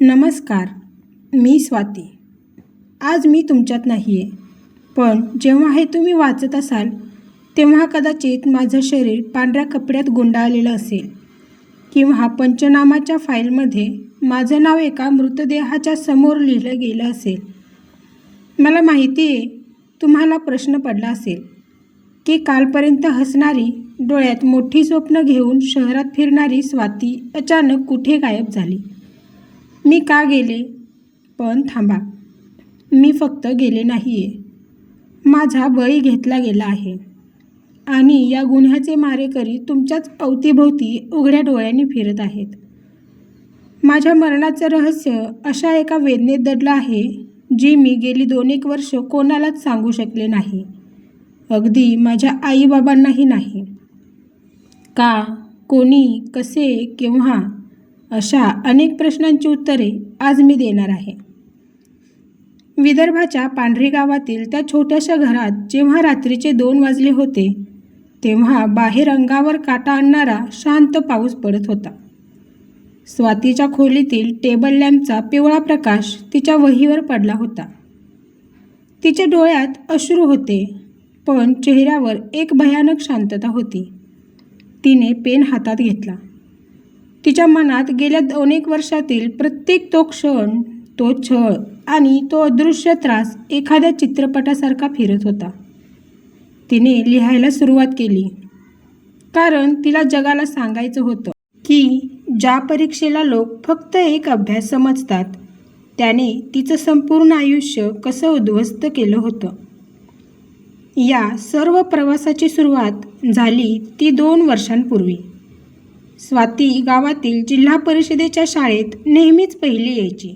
नमस्कार, मी स्वाती. आज मी तुमच्यात नाही आहे, पण जेव्हा हे तुम्ही वाचत असाल तेव्हा कदाचित माझं शरीर पांढऱ्या कपड्यात गुंडाळलेलं असेल किंवा पंचनामाच्या फाईलमध्ये माझं नाव एका मृतदेहाच्या समोर लिहिलं गेलं असेल. मला माहिती आहे तुम्हाला प्रश्न पडला असेल की कालपर्यंत हसणारी, डोळ्यात मोठी स्वप्न घेऊन शहरात फिरणारी स्वाती अचानक कुठे गायब झाली. मी का गेले? पण थांबा, मी फक्त गेले नाही आहे, माझा बळी घेतला गेला आहे आणि या गुन्ह्याचे मारेकरी तुमच्याच अवतीभोवती उघड्या डोळ्यांनी फिरत आहेत. माझ्या मरणाचं रहस्य अशा एका वेदनेत दडलं आहे जी मी गेली 2-1 वर्ष कोणालाच सांगू शकले नाही, अगदी माझ्या आईबाबांनाही नाही. का, कोणी, कसे, केव्हा अशा अनेक प्रश्नांची उत्तरे आज मी देणार आहे. विदर्भाच्या पांढरी गावातील त्या छोट्याशा घरात जेव्हा रात्रीचे 2 वाजले होते तेव्हा बाहेर अंगावर काटा आणणारा शांत पाऊस पडत होता. स्वातीच्या खोलीतील टेबल लॅम्पचा पिवळा प्रकाश तिच्या वहीवर पडला होता. तिच्या डोळ्यात अश्रू होते, पण चेहऱ्यावर एक भयानक शांतता होती. तिने पेन हातात घेतला. तिच्या मनात गेल्या 2-1 वर्षातील प्रत्येक तो क्षण, तो छळ आणि तो अदृश्य त्रास एखाद्या चित्रपटासारखा फिरत होता. तिने लिहायला सुरुवात केली, कारण तिला जगाला सांगायचं होतं की ज्या परीक्षेला लोक फक्त एक अभ्यास समजतात त्याने तिचं संपूर्ण आयुष्य कसं उद्ध्वस्त केलं होतं. या सर्व प्रवासाची सुरुवात झाली ती 2 वर्षांपूर्वी. स्वाती गावातील जिल्हा परिषदेच्या शाळेत नेहमीच पहिली यायची.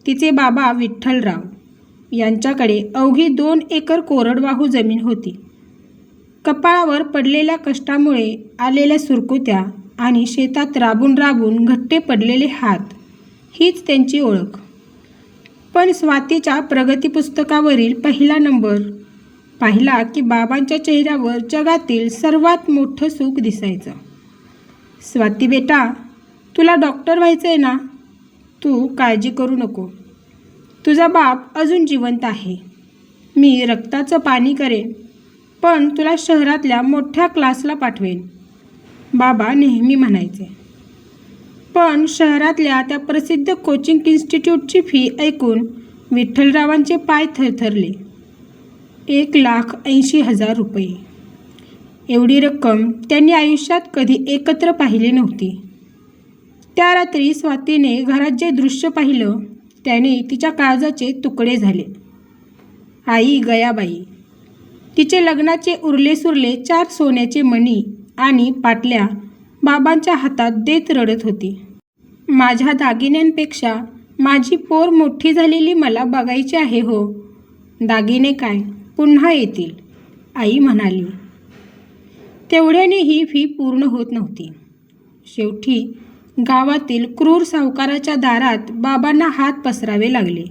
तिचे बाबा विठ्ठलराव यांच्याकडे अवघी 2 एकर कोरडवाहू जमीन होती. कपाळावर पडलेल्या कष्टामुळे आलेल्या सुरकुत्या आणि शेतात राबून राबून घट्टे पडलेले हात हीच त्यांची ओळख. पण स्वातीच्या प्रगती पुस्तकावरील पहिला नंबर पाहिला की बाबांच्या चेहऱ्यावर जगातील सर्वात मोठं सुख दिसायचं. स्वाती बेटा, तुला डॉक्टर व्हायचं आहे ना? तू काळजी करू नको, तुझा बाप अजून जिवंत आहे. मी रक्ताचं पाणी करेन, पण तुला शहरातल्या मोठ्या क्लासला पाठवेन, बाबा नेहमी म्हणायचे. पण शहरातल्या त्या प्रसिद्ध कोचिंग इन्स्टिट्यूटची फी ऐकून विठ्ठलरावांचे पाय थरथरले. 1,80,000 रुपये. एवढी रक्कम त्यांनी आयुष्यात कधी एकत्र पाहिली नव्हती. त्या रात्री स्वातीने घरात जे दृश्य पाहिलं त्याने तिच्या काळजाचे तुकडे झाले. आई गयाबाई तिचे लग्नाचे उरले सुरले 4 सोन्याचे मणी आणि पाटल्या बाबांच्या हातात देत रडत होती. माझ्या दागिन्यांपेक्षा माझी पोर मोठी झालेली मला बघायची आहे हो. दागिने काय, पुन्हा येतील, आई म्हणाली. तेवढ्याने ही फी पूर्ण होत नव्हती. शेवटी गावातील क्रूर सावकाराच्या दारात बाबांना हात पसरावे लागले.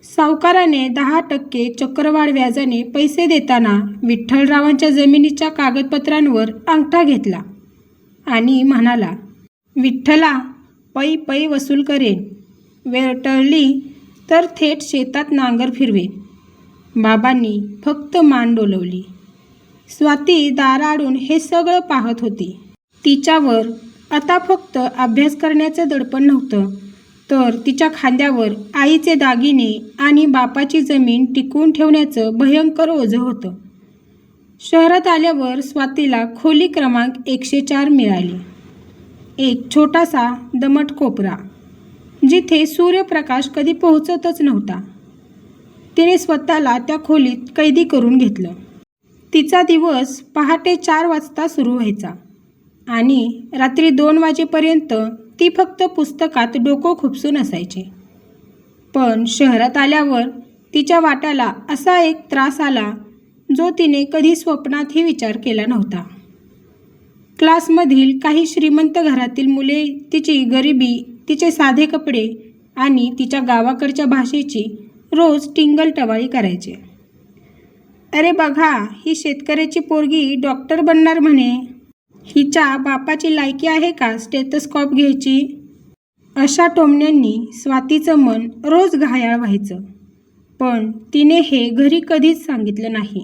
सावकाराने 10% चक्रवाढ व्याजाने पैसे देताना विठ्ठलरावांच्या जमिनीच्या कागदपत्रांवर अंगठा घेतला आणि म्हणाला, विठ्ठला, पै पै वसूल करेन, वेळ टळली तर थेट शेतात नांगर फिरवेन. बाबांनी फक्त मान डोलवली. स्वाती दाराआडून हे सगळं पाहत होती. तिच्यावर आता फक्त अभ्यास करण्याचं दडपण नव्हतं, तर तिच्या खांद्यावर आईचे दागिने आणि बापाची जमीन टिकवून ठेवण्याचं भयंकर ओझं होतं. शहरात आल्यावर स्वातीला खोली क्रमांक 104 मिळाली. एक छोटासा दमट कोपरा, जिथे सूर्यप्रकाश कधी पोहोचतच नव्हता. तिने स्वतःला त्या खोलीत कैदी करून घेतलं. तिचा दिवस पहाटे 4 वाजता सुरू व्हायचा आणि रात्री 2 वाजेपर्यंत ती फक्त पुस्तकात डोकं खुपसून असायची. पण शहरात आल्यावर तिच्या वाट्याला असा एक त्रास आला जो तिने कधी स्वप्नातही विचार केला नव्हता. क्लासमधील काही श्रीमंत घरातील मुले तिची गरिबी, तिचे साधे कपडे आणि तिच्या गावाकडच्या भाषेची रोज टिंगलटवाळी करायचे. अरे बघा, ही शेतकऱ्याची पोरगी डॉक्टर बनणार म्हणे, हिच्या बापाची लायकी आहे का स्टेथोस्कोप घ्यायची? अशा टोमण्यांनी स्वातीचं मन रोज घायाळ व्हायचं, पण तिने हे घरी कधीच सांगितलं नाही.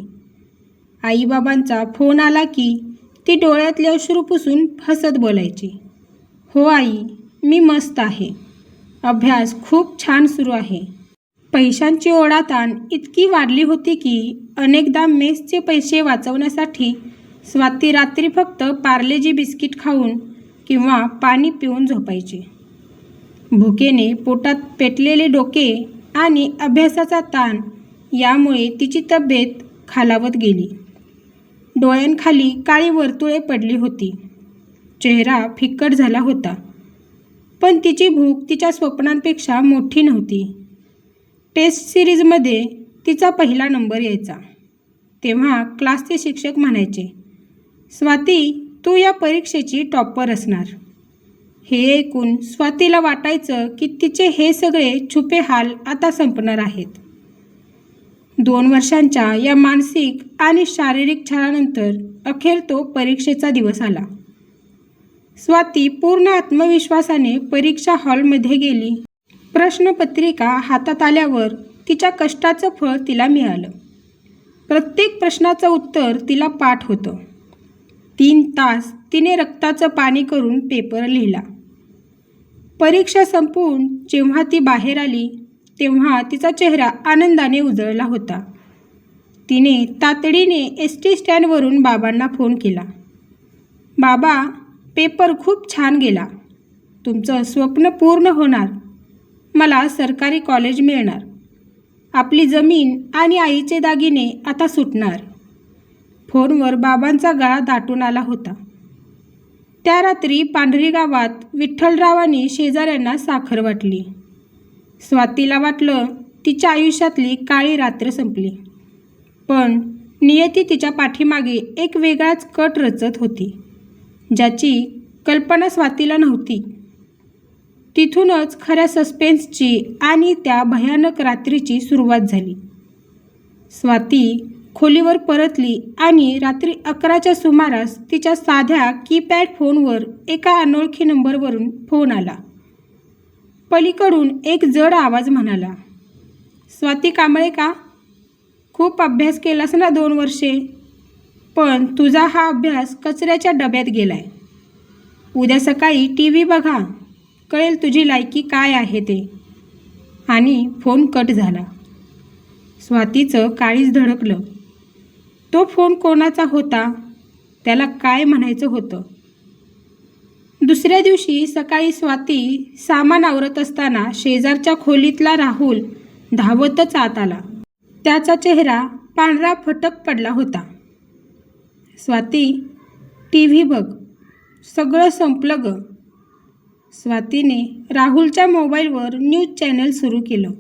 आईबाबांचा फोन आला की ती डोळ्यातले अश्रू पुसून हसत बोलायची, "हो आई, मी मस्त आहे. अभ्यास खूप छान सुरू आहे." पैशांची ओढाताण इतकी वाढली होती की अनेकदा मेसचे पैसे वाचवण्यासाठी स्वाती रात्री फक्त पार्लेजी बिस्किट खाऊन किंवा पाणी पिऊन झोपायची. भुकेने पोटात पेटलेले डोके आणि अभ्यासाचा ताण यामुळे तिची तब्येत खालावत गेली. डोळ्यांखाली काळी वर्तुळे पडली होती. चेहरा फिक्कट झाला होता. पण तिची भूक तिच्या स्वप्नांपेक्षा मोठी नव्हती. टेस्ट सिरीजमध्ये तिचा पहिला नंबर यायचा तेव्हा क्लासचे शिक्षक म्हणायचे, "स्वाती, तू या परीक्षेची टॉपर असणार." हे ऐकून स्वातीला वाटायचं की तिचे हे सगळे छुपे हाल आता संपणार आहेत. 2 वर्षांच्या या मानसिक आणि शारीरिक छळानंतर अखेर तो परीक्षेचा दिवस आला. स्वाती पूर्ण आत्मविश्वासाने परीक्षा हॉलमध्ये गेली. प्रश्नपत्रिका हातात आल्यावर तिच्या कष्टाचं फळ तिला मिळालं. प्रत्येक प्रश्नाचं उत्तर तिला पाठ होतं. 3 तास तिने रक्ताचं पाणी करून पेपर लिहिला. परीक्षा संपवून जेव्हा ती बाहेर आली तेव्हा तिचा चेहरा आनंदाने उजळला होता. तिने तातडीने ST स्टँडवरून बाबांना फोन केला, "बाबा, पेपर खूप छान गेला. तुमचं स्वप्न पूर्ण होणार. मला सरकारी कॉलेज मिळणार. आपली जमीन आणि आईचे दागिने आता सुटणार." फोनवर बाबांचा गळा दाटून आला होता. त्या रात्री पांढरी गावात विठ्ठलरावांनी शेजाऱ्यांना साखर वाटली. स्वातीला वाटलं तिच्या आयुष्यातली काळी रात्र संपली. पण नियती तिच्या पाठीमागे एक वेगळाच कट रचत होती, ज्याची कल्पना स्वातीला नव्हती. तिथूनच खऱ्या सस्पेन्सची आणि त्या भयानक रात्रीची सुरुवात झाली. स्वाती खोलीवर परतली आणि रात्री 11च्या सुमारास तिच्या साध्या कीपॅड फोनवर एका अनोळखी नंबरवरून फोन आला. पलीकडून एक जड आवाज म्हणाला, "स्वाती कांबळे का? खूप अभ्यास केलास ना 2 वर्षे, पण तुझा हा अभ्यास कचऱ्याच्या डब्यात गेलाय. उद्या सकाळी TV बघा, कळेल तुझी लायकी काय आहे ते." आणि फोन कट झाला. स्वातीचं काळीज धडकलं. तो फोन कोणाचा होता? त्याला काय म्हणायचं होतं? दुसऱ्या दिवशी सकाळी स्वाती सामान आवरत असताना शेजारच्या खोलीतला राहुल धावतच आत आला. त्याचा चेहरा पांढरा फटक पडला होता. "स्वाती, TV बघ, सगळं संपलं ग." स्वातीने राहुलच्या मोबाईलवर न्यूज चॅनल सुरू केलं.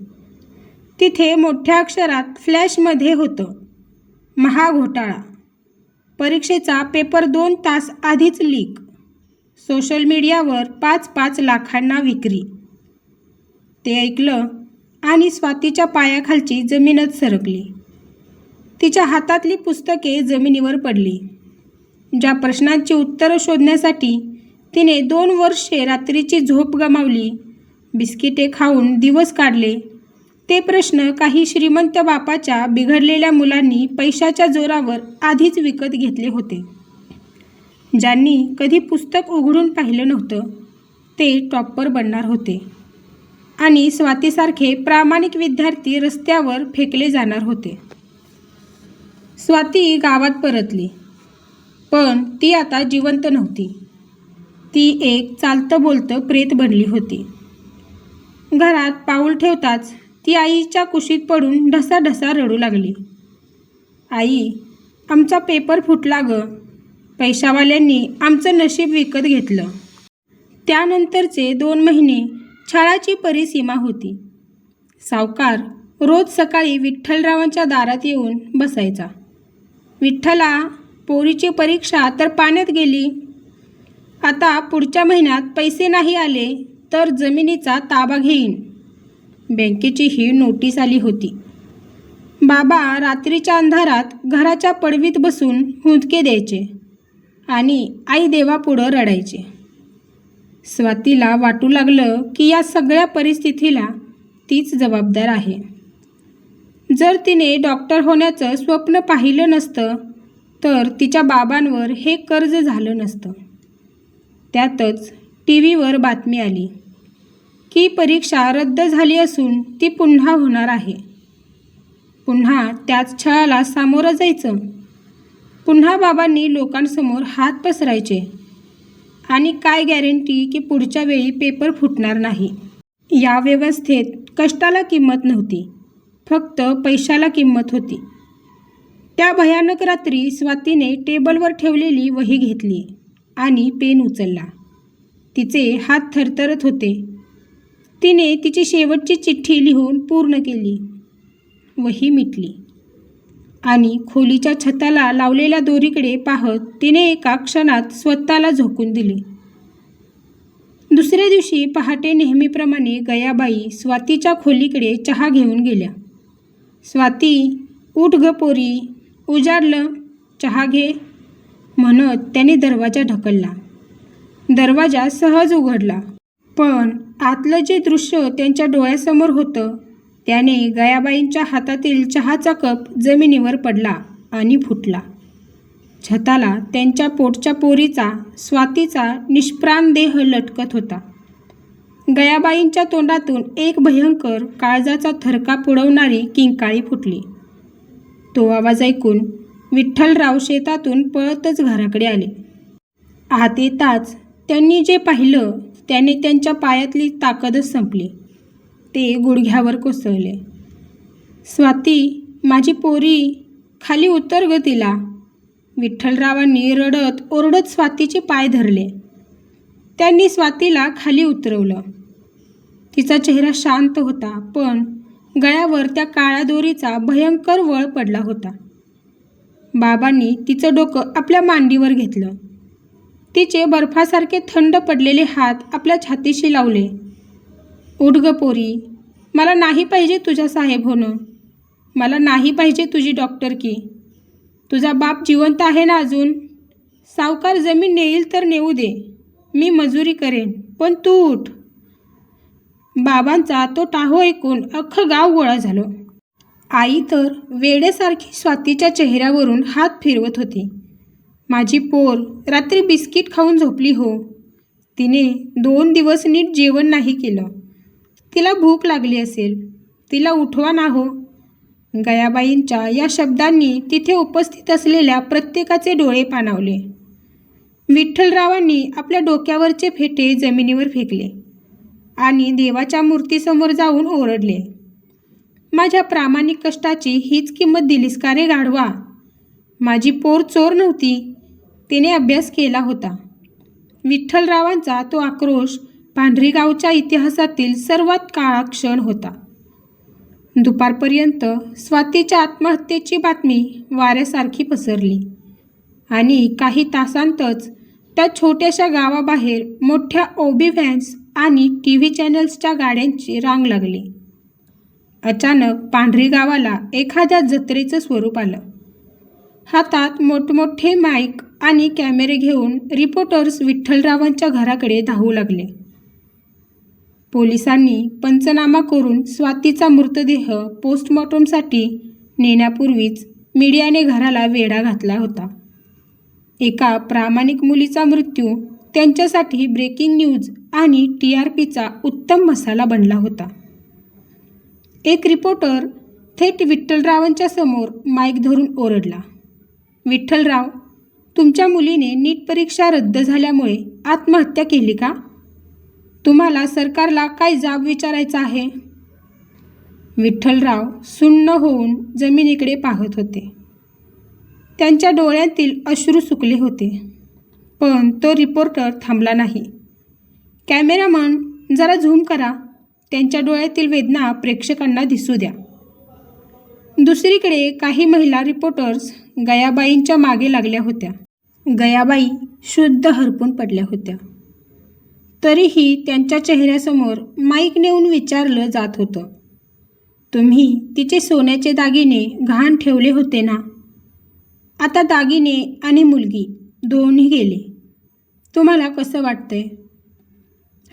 तिथे मोठ्या अक्षरात फ्लॅशमध्ये होतं, "महाघोटाळा. परीक्षेचा पेपर 2 तास आधीच लीक. सोशल मीडियावर 5-5 लाखांना विक्री." ते ऐकलं आणि स्वातीच्या पायाखालची जमीनच सरकली. तिच्या हातातली पुस्तके जमिनीवर पडली. ज्या प्रश्नांची उत्तरं शोधण्यासाठी तिने 2 वर्षे रात्रीची झोप गमावली, बिस्किटे खाऊन दिवस काढले, ते प्रश्न काही श्रीमंत बापाच्या बिघडलेल्या मुलांनी पैशाच्या जोरावर आधीच विकत घेतले होते. ज्यांनी कधी पुस्तक उघडून पाहिलं नव्हतं ते टॉपर बनणार होते आणि स्वातीसारखे प्रामाणिक विद्यार्थी रस्त्यावर फेकले जाणार होते. स्वाती गावात परतली, पण ती आता जिवंत नव्हती. ती एक चालतं बोलतं प्रेत बनली होती. घरात पाऊल ठेवताच ती आईच्या कुशीत पडून ढसाढसा रडू लागली. "आई, आमचा पेपर फुटला ग. पैशावाल्यांनी आमचं नशीब विकत घेतलं." त्यानंतरचे 2 महिने छळाची परिसीमा होती. सावकार रोज सकाळी विठ्ठलरावांच्या दारात येऊन बसायचा. "विठ्ठला, पोरीची परीक्षा तर पाण्यात गेली. आता पुढच्या महिन्यात पैसे नाही आले तर जमिनीचा ताबा घेईन." बँकेची ही नोटीस आली होती. बाबा रात्रीच्या अंधारात घराच्या पडवीत बसून हुंदके द्यायचे आणि आई देवापुढं रडायचे. स्वातीला वाटू लागलं की या सगळ्या परिस्थितीला तीच जबाबदार आहे. जर तिने डॉक्टर होण्याचं स्वप्न पाहिलं नसतं तर तिच्या बाबांवर हे कर्ज झालं नसतं. त्यातच टीव्हीवर बातमी आली की परीक्षा रद्द झाली असून ती पुन्हा होणार आहे. पुन्हा त्याच छळाला सामोरं जायचं. पुन्हा बाबांनी लोकांसमोर हात पसरायचे आणि काय गॅरंटी की पुढच्या वेळी पेपर फुटणार नाही. या व्यवस्थेत कष्टाला किंमत नव्हती, फक्त पैशाला किंमत होती. त्या भयानक रात्री स्वातीने टेबलवर ठेवलेली वही घेतली आणि पेन उचलला. तिचे हात थरथरत होते. तिने तिची शेवटची चिठ्ठी लिहून पूर्ण केली. वही मिटली आणि खोलीच्या छताला लावलेल्या दोरीकडे पाहत तिने एका क्षणात स्वतःला झोकून दिले. दुसऱ्या दिवशी पहाटे नेहमीप्रमाणे गयाबाई स्वातीच्या खोलीकडे चहा घेऊन गेल्या. स्वाती, उठ ग पोरी, उजाडलं, चहा घे म्हणत त्याने दरवाजा ढकलला. दरवाजा सहज उघडला, पण आतलं जे दृश्य त्यांच्या डोळ्यासमोर होतं त्याने गयाबाईंच्या हातातील चहाचा कप जमिनीवर पडला आणि फुटला. छताला त्यांच्या पोटच्या पोरीचा, स्वातीचा निष्प्राण देह लटकत होता. गयाबाईंच्या तोंडातून एक भयंकर काळजाचा थरकाप उडवणारी किंकाळी फुटली. तो आवाज ऐकून विठ्ठलराव शेतातून पळतच घराकडे आले. आत येताच त्यांनी जे पाहिलं त्याने त्यांच्या पायातली ताकदच संपली. ते गुडघ्यावर कोसळले. स्वाती, माझी पोरी, खाली उतर ग तिला. विठ्ठलरावांनी रडत ओरडत स्वातीचे पाय धरले. त्यांनी स्वातीला खाली उतरवलं. तिचा चेहरा शांत होता, पण गळ्यावर त्या काळ्या दोरीचा भयंकर वळ पडला होता. बाबांनी तिचं डोकं आपल्या मांडीवर घेतलं. तिचे बर्फासारखे थंड पडलेले हात आपल्या छातीशी लावले. उठ ग पोरी, मला नाही पाहिजे तुझ्या साहेब होणं. मला नाही पाहिजे तुझी डॉक्टरकी. तुझा बाप जिवंत आहे ना अजून? सावकार जमीन नेईल तर नेऊ दे, मी मजुरी करेन, पण तू उठ. बाबांचा तो टाहो ऐकून अख्खं गाव गोळा झालं. आई तर वेड्यासारखी स्वातीच्या चेहऱ्यावरून हात फिरवत होती. माझी पोर रात्री बिस्किट खाऊन झोपली हो. तिने 2 दिवस नीट जेवण नाही केलं. तिला भूक लागली असेल, तिला उठवा ना हो. गयाबाईंच्या या शब्दांनी तिथे उपस्थित असलेल्या प्रत्येकाचे डोळे पाणावले. विठ्ठलरावांनी आपल्या डोक्यावरचे फेटे जमिनीवर फेकले आणि देवाच्या मूर्तीसमोर जाऊन ओरडले, माझ्या प्रामाणिक कष्टाची हीच किंमत दिलीस का रे गाढवा? माझी पोर चोर नव्हती, तिने अभ्यास केला होता. विठ्ठलरावांचा तो आक्रोश पांढरीगावच्या इतिहासातील सर्वात काळा क्षण होता. दुपारपर्यंत स्वातीच्या आत्महत्येची बातमी वाऱ्यासारखी पसरली आणि काही तासांतच त्या छोट्याशा गावाबाहेर मोठ्या ओबी व्हॅन्स आणि TV चॅनल्सच्या गाड्यांची रांग लागली. अचानक पांढरी गावाला एखाद्या जत्रेचं स्वरूप आलं. हातात मोठमोठे माईक आणि कॅमेरे घेऊन रिपोर्टर्स विठ्ठलरावांच्या घराकडे धावू लागले. पोलिसांनी पंचनामा करून स्वातीचा मृतदेह पोस्टमॉर्टमसाठी नेण्यापूर्वीच मीडियाने घराला वेढा घातला होता. एका प्रामाणिक मुलीचा मृत्यू त्यांच्यासाठी ब्रेकिंग न्यूज आणि TRPचा उत्तम मसाला बनला होता. एक रिपोर्टर थेट विठ्ठलरावांच्या समोर माईक धरून ओरडला, विठ्ठलराव, तुमच्या मुलीने नीट परीक्षा रद्द झाल्यामुळे आत्महत्या केली का? तुम्हाला सरकारला काय जाब विचारायचा आहे? विठ्ठलराव सुन्न होऊन जमिनीकडे पाहत होते. त्यांच्या डोळ्यातील अश्रू सुकले होते. पण तो रिपोर्टर थांबला नाही. कॅमेरामन, जरा झूम करा, त्यांच्या डोळ्यातील वेदना प्रेक्षकांना दिसू द्या. दुसरीकडे काही महिला रिपोर्टर्स गयाबाईंच्या मागे लागल्या होत्या. गयाबाई शुद्ध हरपून पडल्या होत्या. तरीही त्यांच्या चेहऱ्यासमोर माईक नेऊन विचारलं जात होतं, तुम्ही तिचे सोन्याचे दागिने गहाण ठेवले होते ना? आता दागिने आणि मुलगी दोन्ही गेले. तुम्हाला कसं वाटतंय?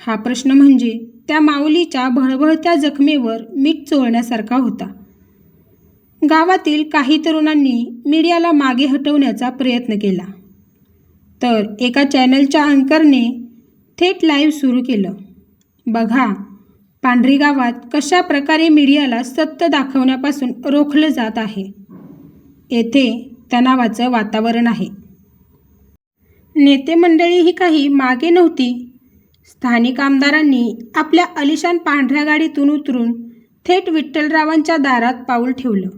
हा प्रश्न म्हणजे त्या माऊलीच्या भळभळत्या जखमेवर मीठ चोळण्यासारखा होता. गावातील काही तरुणांनी मीडियाला मागे हटवण्याचा प्रयत्न केला, तर एका चॅनलच्या अँकरने थेट लाईव्ह सुरू केलं. बघा, पांढरी गावात कशा प्रकारे मीडियाला सत्य दाखवण्यापासून रोखलं जात आहे. येथे तणावाचं वातावरण आहे. नेते मंडळीही काही मागे नव्हती. स्थानिक आमदारांनी आपल्या आलिशान पांढऱ्या गाडीतून उतरून थेट विठ्ठलरावांच्या दारात पाऊल ठेवलं.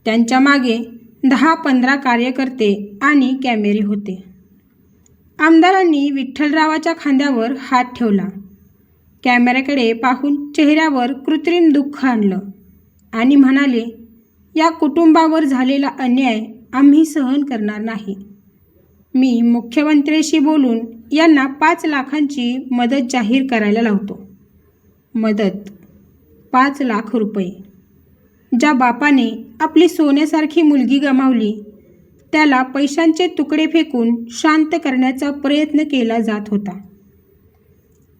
त्यांच्या मागे 10-15 कार्यकर्ते आणि कॅमेरे होते. आमदारांनी विठ्ठलरावाच्या खांद्यावर हात ठेवला. कॅमेऱ्याकडे पाहून चेहऱ्यावर कृत्रिम दुःख आणलं आणि म्हणाले, या कुटुंबावर झालेला अन्याय आम्ही सहन करणार नाही. मी मुख्यमंत्र्यांशी बोलून यांना 5 लाखांची मदत जाहीर करायला लावतो. मदत 5 लाख रुपये. ज्या बापाने आपली सोन्यासारखी मुलगी गमावली त्याला पैशांचे तुकडे फेकून शांत करण्याचा प्रयत्न केला जात होता.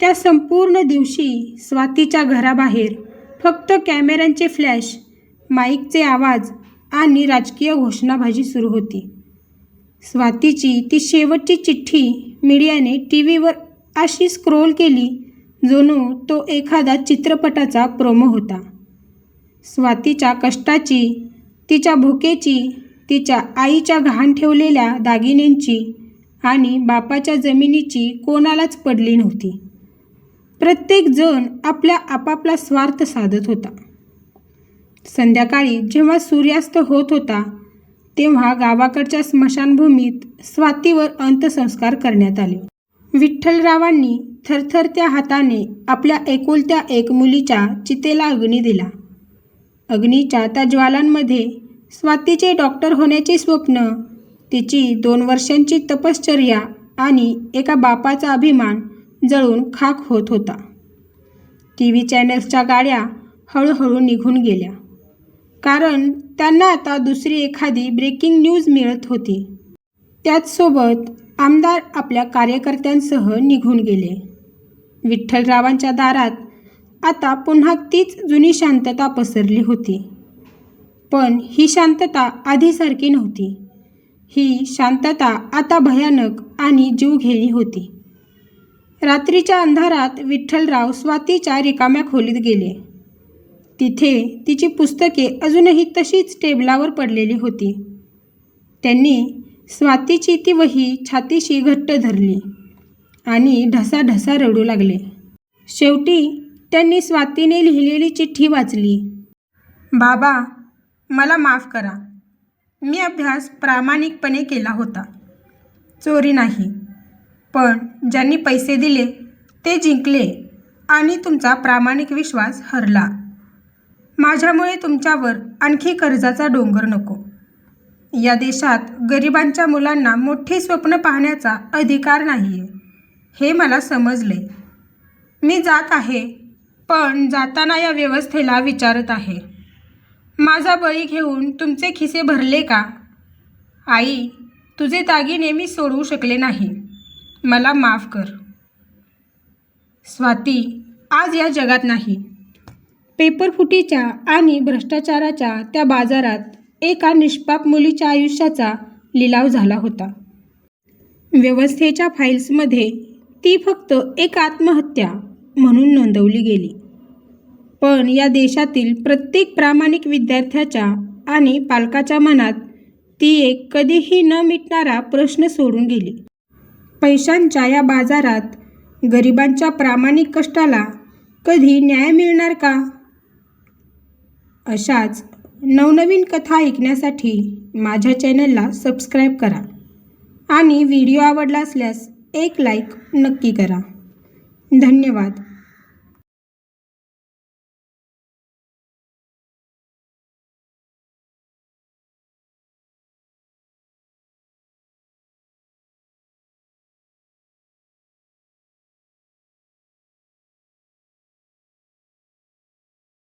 त्या संपूर्ण दिवशी स्वातीच्या घराबाहेर फक्त कॅमेऱ्यांचे फ्लॅश, माईकचे आवाज आणि राजकीय घोषणाबाजी सुरू होती. स्वातीची ती शेवटची चिठ्ठी मीडियाने टीव्हीवर अशी स्क्रोल केली जणू तो एखादा चित्रपटाचा प्रोमो होता. स्वातीच्या कष्टाची, तिच्या भुकेची, तिच्या आईच्या गहाण ठेवलेल्या दागिन्यांची आणि बापाच्या जमिनीची कोणालाच पडली नव्हती. प्रत्येक जण आपला आपापला स्वार्थ साधत होता. संध्याकाळी जेव्हा सूर्यास्त होत होता तेव्हा गावाकडच्या स्मशानभूमीत स्वातीवर अंत्यसंस्कार करण्यात आले. विठ्ठलरावांनी थरथरत्या हाताने आपल्या एकुलत्या एक मुलीच्या चितेला अग्नी दिला. अग्नीच्या त्या ज्वालांमध्ये स्वातीचे डॉक्टर होण्याचे स्वप्न, तिची 2 वर्षांची तपश्चर्या आणि एका बापाचा अभिमान जळून खाक होत होता. टीव्ही चॅनल्सच्या गाड्या हळूहळू निघून गेल्या, कारण त्यांना आता दुसरी एखादी ब्रेकिंग न्यूज मिळत होती. त्याचसोबत आमदार आपल्या कार्यकर्त्यांसह निघून गेले. विठ्ठलरावांच्या दारात आता पुन्हा तीच जुनी शांतता पसरली होती. पण ही शांतता आधीसारखी नव्हती. ही शांतता आता भयानक आणि जीवघेणी होती. रात्रीच्या अंधारात विठ्ठलराव स्वातीच्या रिकाम्या खोलीत गेले. तिथे तिची पुस्तके अजूनही तशीच टेबलावर पडलेली होती. त्यांनी स्वातीची ती वही छातीशी घट्ट धरली आणि ढसाढसा रडू लागले. शेवटी त्यांनी स्वातीने लिहिलेली चिठ्ठी वाचली. बाबा, मला माफ करा. मी अभ्यास प्रामाणिकपणे केला होता, चोरी नाही. पण ज्यांनी पैसे दिले ते जिंकले आणि तुमचा प्रामाणिक विश्वास हरला. माझ्यामुळे तुमच्यावर आणखी कर्जाचा डोंगर नको. या देशात गरिबांच्या मुलांना मोठी स्वप्न पाहण्याचा अधिकार नाही आहे, हे मला समजले. मी जात आहे, पण जाताना या व्यवस्थेला विचारत आहे, माझा बळी घेऊन तुमचे खिसे भरले का? आई, तुझे दागिने मी सोडवू शकले नाही. मला माफ कर. स्वाती आज या जगात नाही. पेपरफुटीच्या आणि भ्रष्टाचाराच्या त्या बाजारात एका निष्पाप मुलीच्या आयुष्याचा लिलाव झाला होता. व्यवस्थेच्या फाईल्समध्ये ती फक्त एक आत्महत्या म्हणून नोंदवली गेली. पण या देशातील प्रत्येक प्रामाणिक विद्यार्थ्याच्या आणि पालकाच्या मनात ती एक कधीही न मिटणारा प्रश्न सोडून गेली. पैशांच्या या बाजारात गरिबांच्या प्रामाणिक कष्टाला कधी न्याय मिळणार का? अशाच नवनवीन कथा ऐकण्यासाठी माझ्या चॅनलला सबस्क्राईब करा आणि व्हिडिओ आवडला असल्यास एक लाईक नक्की करा. धन्यवाद.